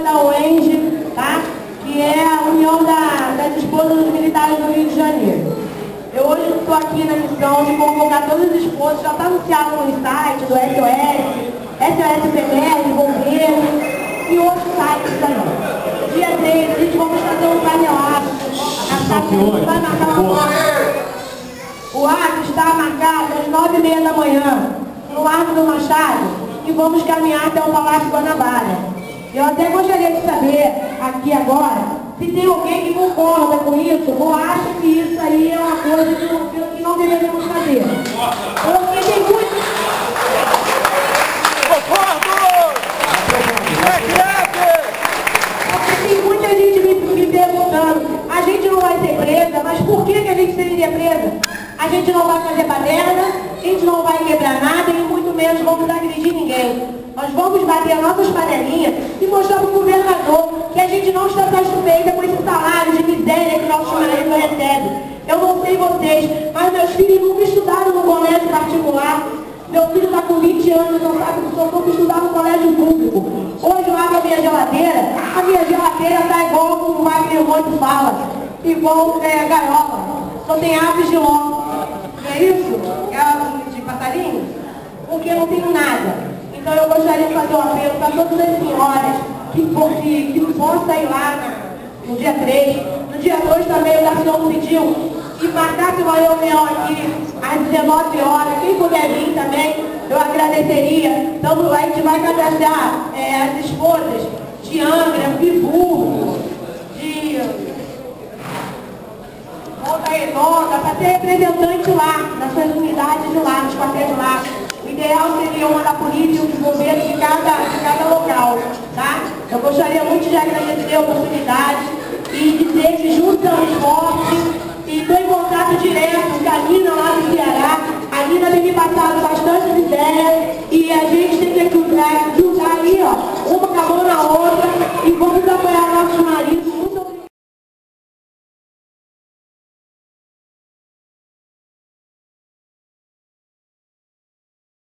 Da UENG, tá? Que é a União das Esposas dos Militares do Rio de Janeiro. Eu hoje estou aqui na missão de convocar todas as esposas, já está anunciado no site do SOS PBR, Bombeiro e outros sites também. Dia 3, a gente vai fazer um panelaço. Vai marcar o ato está marcado às 9h30 da manhã, no Largo do Machado, e vamos caminhar até o Palácio Guanabara. Eu até gostaria de saber, aqui agora, se tem alguém que concorda com isso ou acha que isso aí é uma coisa que não deveríamos fazer. Porque tem muito... Porque tem muita gente me perguntando, a gente não vai ser presa, mas por que a gente seria presa? A gente não vai fazer baderna, a gente não vai quebrar nada e muito menos vamos agredir ninguém. Nós vamos bater as nossas panelinhas e mostrar para o governador que a gente não está satisfeita com esse salário de miséria que nosso marido recebe. Eu não sei vocês, mas meus filhos nunca estudaram no colégio particular. Meu filho está com 20 anos, não sabe que só for estudar no colégio público. Hoje eu abro a minha geladeira está igual como o Wagner Monte fala, igual gaiola. Só tem aves de ló. Não é isso? Aves de passarinho? Porque eu não tenho nada. Então eu gostaria de fazer um apelo para todas as senhoras que possam ir lá no dia 3. No dia 2 também o Garçom pediu e marcasse uma reunião aqui às 19 horas. Quem puder vir também, eu agradeceria. Então a gente vai cadastrar as esposas de Angra, Friburgo, de Volta Redonda, para ter representante lá, nas suas unidades de lá, nos quartéis de lá. O ideal seria uma da polícia e um dos bombeiros de cada local, tá? Eu gostaria muito de agradecer a oportunidade e dizer que juntos somos fortes e estou em contato direto com a Nina lá do Ceará. A Nina tem me passado